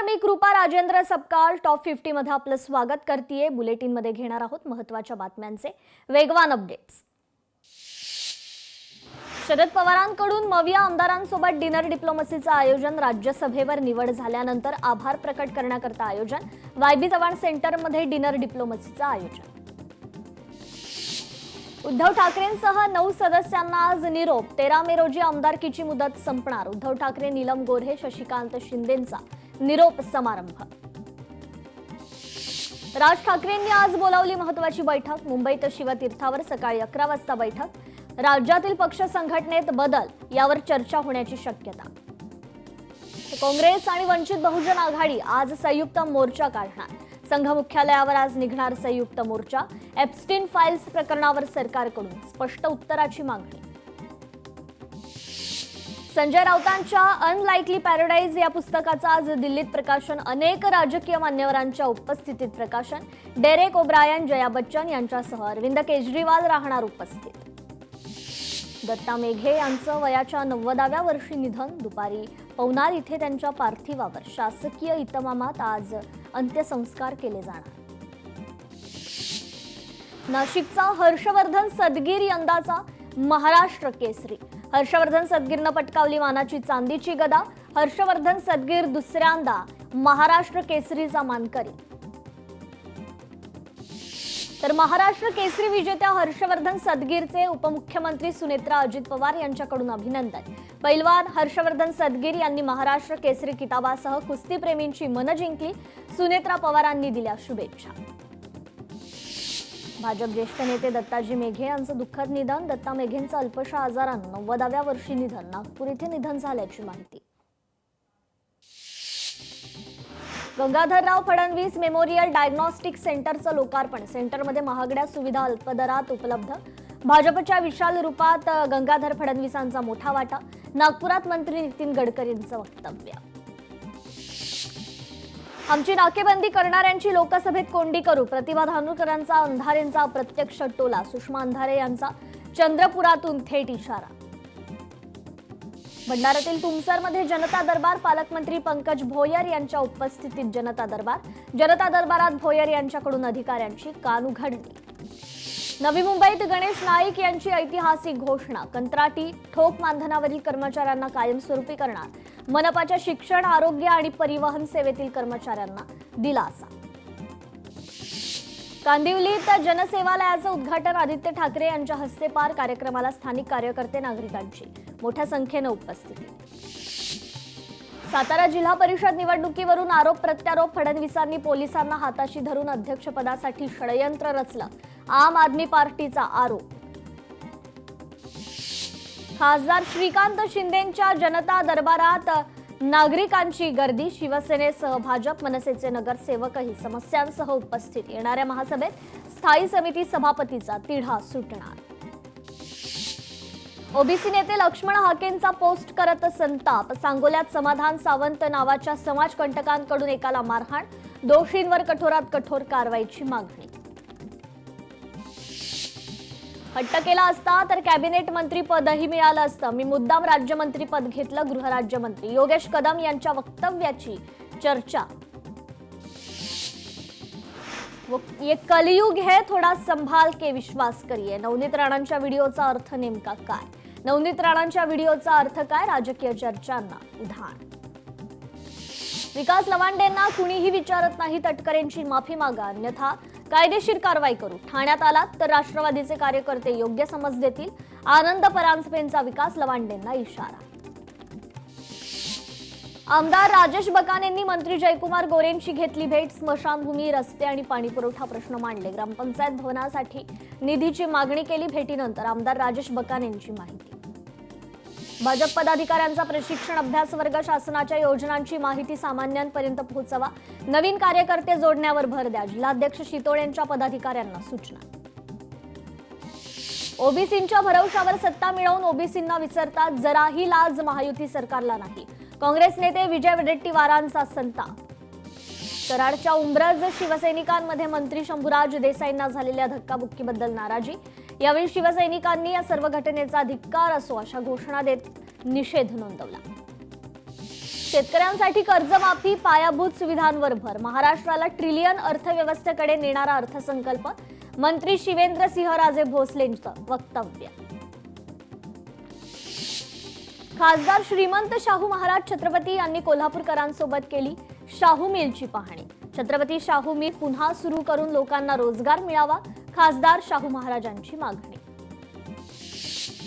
मी कृपा राजेंद्र सपकाळ टॉप 50 मध्ये आपलं स्वागत करतेय। बुलेटिन मध्ये घेणार आहोत महत्त्वाच्या बातम्यांचे वेगवान अपडेट्स। शरद पवारांकडून मविया आमदारांसोबत डिनर डिप्लोमसीचं आयोजन, राज्यसभेवर निवड झाल्यानंतर आभार प्रकट करण्याकरता आयोजन, वायबी चव्हाण सेंटरमध्ये डिनर डिप्लोमसीचं आयोजन। उद्धव ठाकरेंसह 9 सदस्यांना आज निरोप, 13 मे रोजी आमदारकीची मुदत संपणार। उद्धव ठाकरे, नीलम गोऱ्हे, शशिकांत शिंदेंचा निरोप समारंभ। राज ठाकरेंनी आज बोलावली महत्त्वाची बैठक, मुंबईत शिवतीर्थावर सकाळी 11 वाजता बैठक। राज्यातील पक्ष संघटनेत बदल यावर चर्चा होण्याची शक्यता। काँग्रेस आणि वंचित बहुजन आघाडी आज संयुक्त मोर्चा काढणार, संघ मुख्यालयावर आज निघणार संयुक्त मोर्चा। एप्स्टीन फाइल्स प्रकरणावर सरकारकडून स्पष्ट उत्तराची मागणी। संजय राऊतांच्या अनलाइकली पॅराडाइज या पुस्तकाचं आज दिल्लीत प्रकाशन, अनेक राजकीय मान्यवरांच्या उपस्थितीत प्रकाशन। डेरेक ओब्रायन, जया बच्चन यांच्यासह अरविंद केजरीवाल राहणार उपस्थित। दत्ता मेघे यांचं वयाच्या 90व्या वर्षी निधन, दुपारी पवनार इथे त्यांच्या पार्थिवावर शासकीय इतमामात आज अंत्यसंस्कार केले जाणार। नाशिकचा हर्षवर्धन सदगीर यंदाचा महाराष्ट्र केसरी, हर्षवर्धन सदगीरनं पटकावली मानाची चांदीची गदा। हर्षवर्धन सदगीर दुसऱ्यांदा महाराष्ट्र केसरीचा मानकरी। तर महाराष्ट्र केसरी विजेत्या हर्षवर्धन सदगीरचे उपमुख्यमंत्री सुनेत्रा अजित पवार यांच्याकडून अभिनंदन। पैलवान हर्षवर्धन सदगीर यांनी महाराष्ट्र केसरी किताबासह कुस्तीप्रेमींची मन जिंकली, सुनेत्रा पवारांनी दिल्या शुभेच्छा। भाजप ज्येष्ठ नेते दत्ताजी मेघे यांचं दुःखद निधन, दत्ता मेघेंचं अल्पशा आजारानं 90व्या वर्षी निधन, नागपूर इथे निधन झाल्याची माहिती। गंगाधरराव फडणवीस मेमोरियल डायग्नोस्टिक सेंटरचं लोकार्पण, सेंटरमध्ये महागड्या सुविधा अल्प दरात उपलब्ध। भाजपच्या विशाल रूपात गंगाधर फडणवीसांचा मोठा वाटा, नागपुरात मंत्री नितीन गडकरींचं वक्तव्य। आमची नाकेबंदी करणाऱ्यांची लोकसभेत कोंडी करू, प्रतिभा धानोरकरांचा अंधारेंचा अप्रत्यक्ष टोला, सुषमा अंधारे यांचा चंद्रपुरातून थेट इशारा। भंडाऱ्यातील तुमसरमध्ये जनता दरबार, पालकमंत्री पंकज भोयर यांच्या उपस्थितीत जनता दरबार। जनता दरबारात भोयर यांच्याकडून अधिकाऱ्यांची कानउघडणी। नवी मुंबईत गणेश नाईक यांची ऐतिहासिक घोषणा, कंत्राटी ठोक मानधनावरील कर्मचाऱ्यांना कायमस्वरूपी करणार, मनपाच्या शिक्षण, आरोग्य आणि परिवहन सेवेतील कर्मचाऱ्यांना दिलासा। कांदिवलीत जनसेवालयाचं उद्घाटन, आदित्य ठाकरे यांच्या हस्ते पार, कार्यक्रमाला स्थानिक कार्यकर्ते, नागरिकांची मोठ्या संख्येने उपस्थिती। सातारा जिल्हा परिषद निवडणुकीवरून आरोप प्रत्यारोप, फडणवीसांनी पोलिसांना हाताशी धरून अध्यक्षपदासाठी षडयंत्र रचलं, आम आदमी पार्टीचा आरोप। खासदार श्रीकांत शिंदेंच्या जनता दरबारात नागरिकांची गर्दी, शिवसेनेसह भाजप, मनसेचे नगरसेवकही समस्यांसह उपस्थित। येणाऱ्या महासभेत स्थायी समिती सभापतीचा तिढा सुटणार। ओबीसी नेते लक्ष्मण हाकेंचा पोस्ट करत संताप, सांगोल्यात समाधान सावंत नावाच्या समाजकंटकांकडून एकाला मारहाण, दोषींवर कठोरात कठोर कारवाईची मागणी। हट्ट केला असता तर कॅबिनेट मंत्री पदही मिळालं असतं, मी मुद्दाम राज्यमंत्री पद घेतलं, गृहराज्यमंत्री योगेश कदम यांच्या वक्तव्याची चर्चा। ये कलयुग है, थोडा संभाल के विश्वास करिए, नवनीत राणांच्या व्हिडिओचा अर्थ नेमका काय? नवनीत राणांच्या व्हिडिओचा अर्थ काय? राजकीय चर्चांना उधाण। विकास लवांडेंना कुणीही विचारत नाही, तटकरेंची माफी मागा, अन्यथा कायदेशीर कारवाई करू, ठाण्यात आलात तर राष्ट्रवादीचे कार्यकर्ते योग्य समज देतील, आनंद परांजपेंचा विकास लवांडेंना इशारा। आमदार राजेश बकानेंनी मंत्री जयकुमार गोरेंची घेतली भेट, स्मशानभूमी, रस्ते आणि पाणीपुरवठा प्रश्न मांडले, ग्रामपंचायत भवनासाठी निधीची मागणी केली। भेटीनंतर आमदार राजेश बकानेंची माहिती। भाजप पदाधिकाऱ्यांचा प्रशिक्षण अभ्यास वर्ग, शासनाच्या योजनांची माहिती सामान्यांपर्यंत पोहोचवा, नवीन कार्यकर्ते जोडण्यावर भर द्या, जिल्हाध्यक्ष शितोळेंच्या पदाधिकाऱ्यांना सूचना। ओबीसींच्या भरवशावर सत्ता मिळवून ओबीसींना विसरतात, जराही लाज महायुती सरकारला नाही, काँग्रेस नेते विजय वडेट्टीवारांचा संताप। कराडच्या उंब्रज शिवसैनिकांमध्ये मंत्री शंभूराज देसाईंना झालेल्या धक्काबुक्कीबद्दल नाराजी, यावेळी शिवसैनिकांनी या सर्व घटनेचा धिक्कार असो अशा घोषणा देत निषेध नोंदवला। शेतकऱ्यांसाठी कर्जमाफी, पायाभूत सुविधांवर भर, महाराष्ट्राला ट्रिलियन अर्थव्यवस्थेकडे नेणारा अर्थसंकल्प, मंत्री शिवेंद्रसिंहराजे भोसलेंचं वक्तव्य. खासदार श्रीमंत शाहू महाराज छत्रपती यांनी कोल्हापूरकरांसोबत केली शाहू मिलची पाहणी. छत्रपती शाहू मिल पुन्हा सुरू करून लोकांना रोजगार मिळावा, खासदार शाहू महाराजांची मागणी.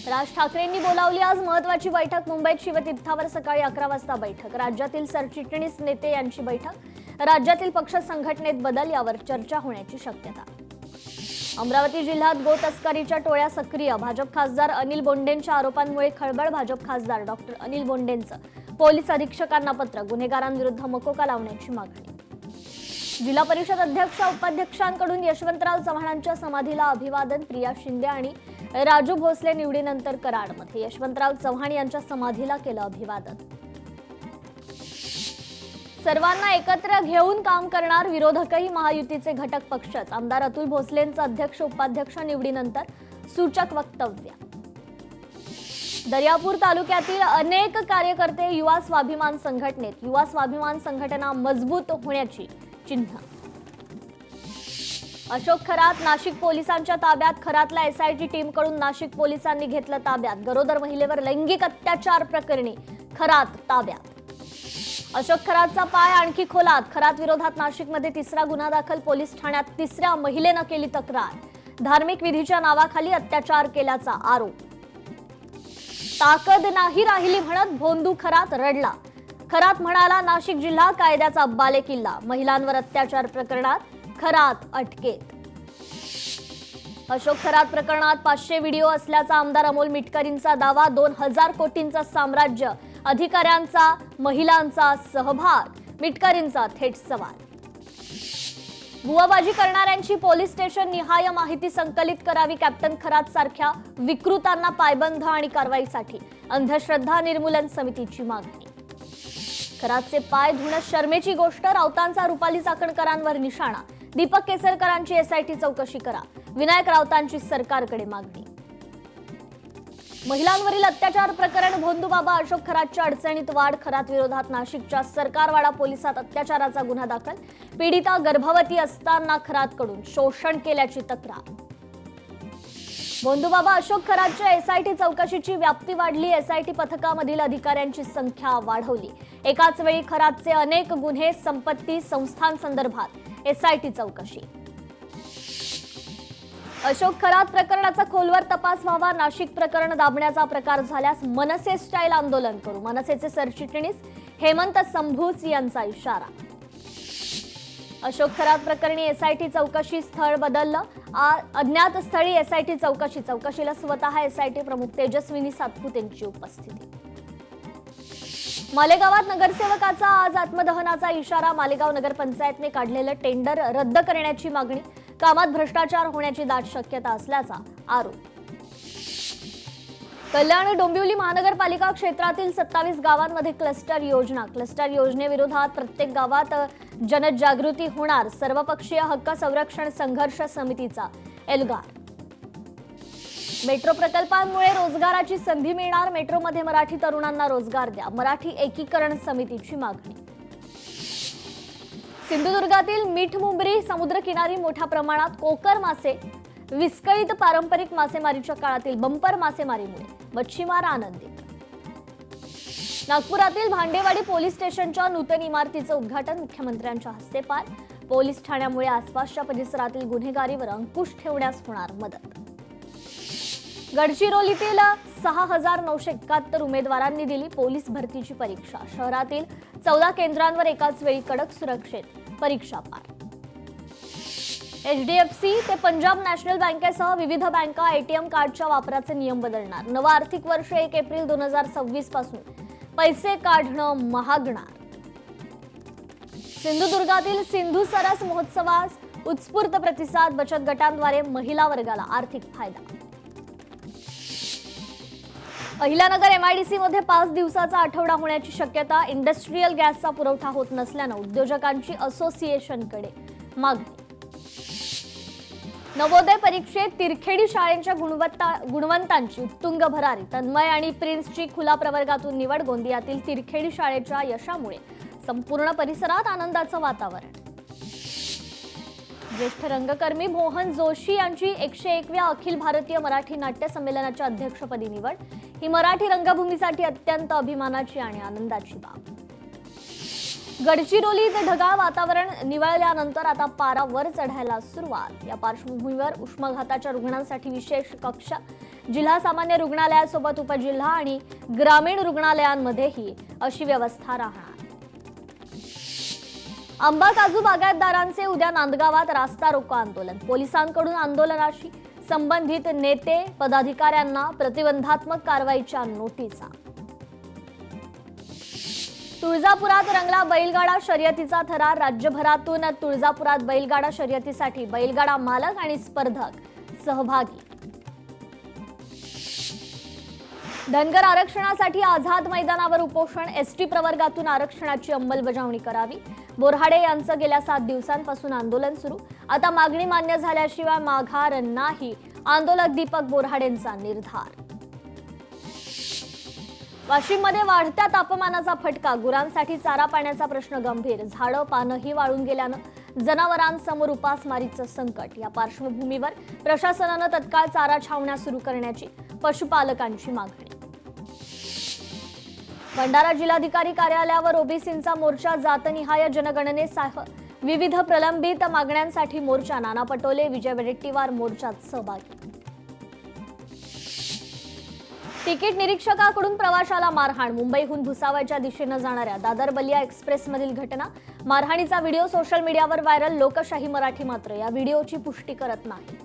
राज ठाकरेंनी बोलावली आज महत्त्वाची बैठक. मुंबईत शिवतीर्थावर सकाळी 11 वाजता बैठक. राज्यातील सरचिटणीस नेते यांची बैठक. राज्यातील पक्ष संघटनेत बदल यावर चर्चा होण्याची शक्यता. अमरावती जिल्ह्यात गो तस्करीच्या टोळ्या सक्रिय. भाजप खासदार अनिल बोंडेंच्या आरोपांमुळे खळबळ. भाजप खासदार डॉक्टर अनिल बोंडेंचं पोलीस अधीक्षकांना पत्र. गुन्हेगारांविरुद्ध मकोका लावण्याची मागणी. जिल्हा परिषद अध्यक्ष उपाध्यक्षांकडून यशवंतराव चव्हाणांच्या समाधीला अभिवादन. प्रिया शिंदे आणि राजू भोसले निवडीनंतर कराडमध्ये यशवंतराव चव्हाण यांच्या समाधीला केलं अभिवादन. सर्वांना एकत्र घेऊन काम करणार, विरोधकही महायुतीचे घटक पक्षच. आमदार अतुल भोसलेंचं अध्यक्ष उपाध्यक्ष निवडीनंतर सूचक वक्तव्य. दर्यापूर तालुक्यातील अनेक कार्यकर्ते युवा स्वाभिमान संघटनेत. युवा स्वाभिमान संघटना मजबूत होण्याची चिन्ह. अशोक खरात नाशिक पोलिसांच्या ताब्यात. खरातला एसआयटी टीमकडून नाशिक पोलिसांनी घेतलं ताब्यात. गरोदर महिलेवर लैंगिक अत्याचार प्रकरणी खरात ताब्यात. अशोक खरातचा पाय आणखी खोलात. खरात विरोधात नाशिकमध्ये 3रा गुन्हा दाखल. पोलीस ठाण्यात 3ऱ्या महिलेनं केली तक्रार. धार्मिक विधीच्या नावाखाली अत्याचार केल्याचा आरोप. ताकद नाही राहिली म्हणत भोंदू खरात रडला. खरात म्हणाला नाशिक जिल्हा कायद्याचा बालेकिल्ला. महिलांवर अत्याचार प्रकरणात खरात अटकेत. अशोक खरात प्रकरणात 500 व्हिडिओ असल्याचा आमदार अमोल मिटकरींचा दावा. 2000 कोटींचं साम्राज्य, अधिकाऱ्यांचा महिलांचा सहभाग. मिटकरींचा थेट सवाल. बुवाबाजी करणाऱ्यांची पोलीस स्टेशन निहाय माहिती संकलित करावी. कॅप्टन खरात सारख्या विकृतांना पायबंद आणि कारवाईसाठी अंधश्रद्धा निर्मूलन समितीची मागणी. खरातचे पाय धुणं शर्मेची गोष्ट. राऊतांचा रुपाली चाकणकरांवर निशाणा. दीपक केसरकरांची एसआयटी चौकशी करा. विनायक राऊतांची सरकारकडे मागणी. महिलांवरील अत्याचार प्रकरण. भोंदूबाबा अशोक खरातच्या अडचणीत वाढ. खरात विरोधात नाशिकच्या सरकारवाडा पोलिसात अत्याचाराचा गुन्हा दाखल. पीडिता गर्भवती असताना खरातकडून शोषण केल्याची तक्रार. भोंदूबाबा अशोक खरातच्या एसआयटी चौकशीची व्याप्ती वाढली. एसआयटी पथकामधील अधिकाऱ्यांची संख्या वाढवली. एकाच वेळी खरातचे अनेक गुन्हे, संपत्ती, संस्थांसंदर्भात एसआयटी चौकशी. अशोक खरात प्रकरणाचा खोलवर तपास व्हावा. नाशिक प्रकरण दाबण्याचा प्रकार झाल्यास मनसे स्टाईल आंदोलन करू. मनसेचे सरचिटणीस हेमंत संभूच यांचा इशारा. अशोक खरात प्रकरणी एसआयटी चौकशी. स्थळ बदललं. अज्ञात स्थळी एसआयटी चौकशी. चौकशीला स्वतः एसआयटी प्रमुख तेजस्विनी सातपुतेंची उपस्थिती. मालेगावात नगरसेवकाचा आज आत्मदहनाचा इशारा. मालेगाव नगरपंचायतने काढलेलं टेंडर रद्द करण्याची मागणी. कामात भ्रष्टाचार होण्याची दाट शक्यता असल्याचा आरोप. कल्याण डोंबिवली महानगरपालिका क्षेत्रातील 27 गावांमध्ये क्लस्टर योजना. क्लस्टर योजनेविरोधात प्रत्येक गावात जनजागृती होणार. सर्वपक्षीय हक्क संरक्षण संघर्ष समितीचा एल्गार. मेट्रो प्रकल्पांमुळे रोजगाराची संधी मिळणार. मेट्रोमध्ये मराठी तरुणांना रोजगार द्या. मराठी एकीकरण समितीची मागणी. सिंधुदुर्गातील मिठमुंबरी समुद्रकिनारी मोठ्या प्रमाणात कोकर मासे. विस्कळीत पारंपरिक मासेमारीच्या काळातील बंपर मासेमारीमुळे मच्छीमार आनंदित. नागपुरातील भांडेवाडी पोलीस स्टेशनच्या नूतन इमारतीचं उद्घाटन. मुख्यमंत्र्यांच्या हस्ते पार. पोलीस ठाण्यामुळे आसपासच्या परिसरातील गुन्हेगारीवर अंकुश ठेवण्यास होणार मदत. गडचिरोलीतील 6,971 उमेदवारांनी दिली पोलीस भरतीची परीक्षा. शहरातील 14 केंद्रांवर एकाच वेळी कडक सुरक्षेत परीक्षा पार. एचडीएफसी ते पंजाब नॅशनल बँकेसह विविध बँका एटीएम कार्डच्या वापराचे नियम बदलणार. नवं आर्थिक वर्ष 1 एप्रिल 2026 पासून पैसे काढणं महागणार. सिंधुदुर्गातील सिंधू सरस महोत्सवास उत्स्फूर्त प्रतिसाद. बचत गटांद्वारे महिला वर्गाला आर्थिक फायदा. अहिल्यानगर एमआयडीसी मध्ये 5 दिवसाचा आठवडा होण्याची शक्यता. इंडस्ट्रियल गॅसचा पुरवठा होत नसल्यानं उद्योजकांची असोसिएशनकडे मागणी. नवोदय परीक्षेत तिरखेडी शाळेच्या गुणवंतांची उत्तुंग भरारी. तन्मय आणि प्रिन्सची खुला प्रवर्गातून निवड. गोंदियातील तिरखेडी शाळेच्या यशामुळे संपूर्ण परिसरात आनंदाचं वातावरण. ज्येष्ठ रंगकर्मी मोहन जोशी यांची 101व्या अखिल भारतीय मराठी नाट्य संमेलनाच्या अध्यक्षपदी निवड. ही मराठी रंगभूमीसाठी अत्यंत अभिमानाची आणि आनंदाची बाब. गडचिरोलीत ढगाळ वातावरण निवळल्यानंतर आता पारा वर चढायला सुरुवात. या पार्श्वभूमीवर उष्माघाताच्या रुग्णांसाठी विशेष कक्ष. जिल्हा सामान्य रुग्णालयासोबत उपजिल्हा आणि ग्रामीण रुग्णालयांमध्येही अशी व्यवस्था राहणार. आंबा काजू बागायतदारांचे उद्या नांदगावात रास्ता रोको आंदोलन. पोलिसांकडून आंदोलनाशी संबंधित नेते पदाधिकाऱ्यांना प्रतिबंधात्मक कारवाईच्या नोटिसा. तुळजापुरात रंगला बैलगाडा शर्यतीचा थरार. राज्यभरातून तुळजापुरात बैलगाडा शर्यतीसाठी बैलगाडा मालक आणि स्पर्धक सहभागी. धनगर आरक्षणासाठी आझाद मैदानावर उपोषण. एसटी प्रवर्गातून आरक्षणाची अंमलबजावणी करावी. बोऱ्हाडे यांचं गेल्या 7 दिवसांपासून आंदोलन सुरू. आता मागणी मान्य झाल्याशिवाय माघार नाही. आंदोलक दीपक बोऱ्हाडेंचा निर्धार. वाशिममध्ये वाढत्या तापमानाचा फटका. गुरांसाठी चारा पाण्याचा प्रश्न गंभीर. झाडं पानंही वाळून गेल्यानं जनावरांसमोर उपासमारीचं संकट. या पार्श्वभूमीवर प्रशासनानं तत्काळ चारा छावण्या सुरू करण्याची पशुपालकांची मागणी. भंडारा जिल्हाधिकारी कार्यालयावर ओबीसींचा मोर्चा. जातनिहाय जनगणनेसह विविध प्रलंबित मागण्यांसाठी मोर्चा. नाना पटोले, विजय वडेट्टीवार मोर्चात सहभागी. तिकीट निरीक्षकाकडून प्रवाशाला मारहाण. मुंबईहून भुसावळच्या दिशेनं जाणाऱ्या दादर बलिया एक्सप्रेसमधील घटना. मारहाणीचा व्हिडिओ सोशल मीडियावर व्हायरल. लोकशाही मराठी मात्र या व्हिडिओची पुष्टी करत नाही.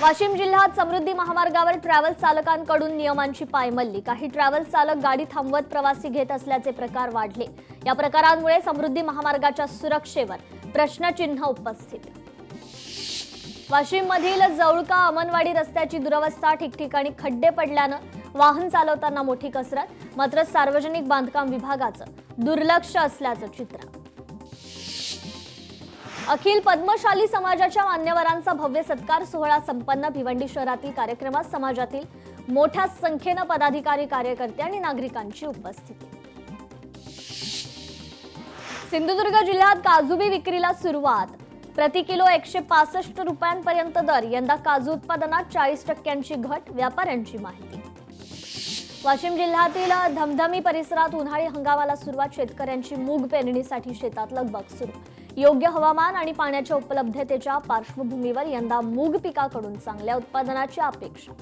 वाशिम जिल्ह्यात समृद्धी महामार्गावर ट्रॅव्हल्स चालकांकडून नियमांची पायमल्ली. काही ट्रॅव्हल्स चालक गाडी थांबवत प्रवासी घेत असल्याचे प्रकार वाढले. या प्रकारांमुळे समृद्धी महामार्गाच्या सुरक्षेवर प्रश्नचिन्ह उपस्थित. वाशिममधील जवळका अमनवाडी रस्त्याची दुरवस्था. ठिकठिकाणी खड्डे पडल्यानं वाहन चालवताना मोठी कसरत. मात्र सार्वजनिक बांधकाम विभागाचं दुर्लक्ष असल्याचं चित्र. अखिल पद्मशाली समाजाच्या मान्यवरांचा भव्य सत्कार सोहळा संपन्न. भिवंडी शहरातील कार्यक्रमात समाजातील मोठ्या संख्येनं पदाधिकारी, कार्यकर्ते आणि नागरिकांची उपस्थिती. सिंधुदुर्ग जिल्ह्यात काजूबी विक्रीला सुरुवात. प्रति किलो 165 रुपयांपर्यंत दर. यंदा काजू उत्पादनात 40% घट. व्यापाऱ्यांची माहिती. वाशिम जिल्ह्यातील धमधमी परिसरात उन्हाळी हंगामाला सुरुवात. शेतकऱ्यांची मूग पेरणीसाठी शेतात लगबग सुरू. योग्य हवामान आणि पाण्याच्या उपलब्धतेच्या पार्श्वभूमीवर यंदा मूग पिकाकडून चांगल्या उत्पादनाची अपेक्षा.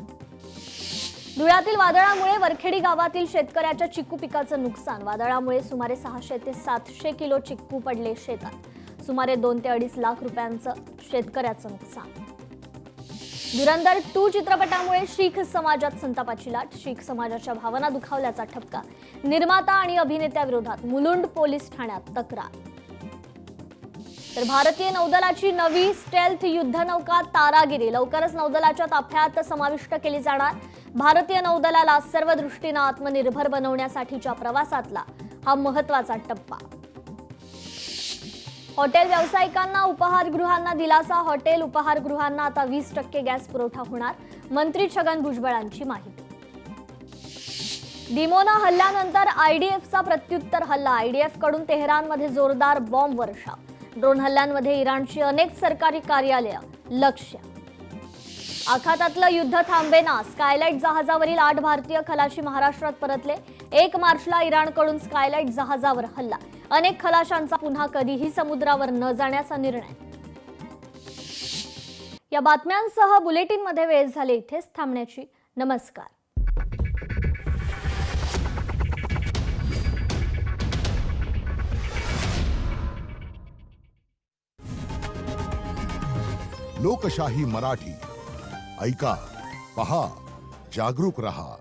धुळ्यातील वादळामुळे वरखेडी गावातील शेतकऱ्याच्या चिक्कू पिकाचं नुकसान. वादळामुळे सुमारे 600 ते 700 किलो चिक्कू पडले शेतात. सुमारे 2 ते 2.5 लाख रुपयांचं शेतकऱ्याचं नुकसान. धुरंधर 2 चित्रपटामुळे शीख समाजात संतापाची लाट. शीख समाजाच्या भावना दुखावल्याचा ठपका. निर्माता आणि अभिनेत्याविरोधात मुलुंड पोलीस ठाण्यात तक्रार. तर भारतीय नौदलाची नवी स्टेल्थ युद्धनौका तारागिरी लवकरच नौदलाच्या ताफ्यात समाविष्ट केली जाणार. भारतीय नौदलाला सर्व दृष्टीने आत्मनिर्भर बनवण्यासाठीच्या प्रवासातला हा महत्त्वाचा टप्पा. हॉटेल व्यावसायिकांना, उपाहारगृहांना दिलासा. हॉटेल उपाहारगृहांना आता 20% गॅस पुरवठा होणार. मंत्री छगन भुजबळांची माहिती. दिमोना हल्ल्यानंतर आयडीएफचा प्रत्युत्तर हल्ला. आयडीएफ कडून तेहरानमध्ये जोरदार बॉम्ब वर्षाव. ड्रोन हल्ल्यांमध्ये इराणची अनेक सरकारी कार्यालयं लक्ष्य. आखातातलं युद्ध थांबेना. स्कायलाइट जहाजावरील 8 भारतीय खलाशी महाराष्ट्रात परतले. 1 मार्चला इराणकडून स्कायलाइट जहाजावर हल्ला. अनेक खलाशांचा पुन्हा कधीही समुद्रावर न जाण्याचा निर्णय. या बातम्यांसह बुलेटिनमध्ये वेळ झाली इथेच थांबण्याची. नमस्कार. लोकशाही मराठी ऐका, पहा, जागरूक रहा.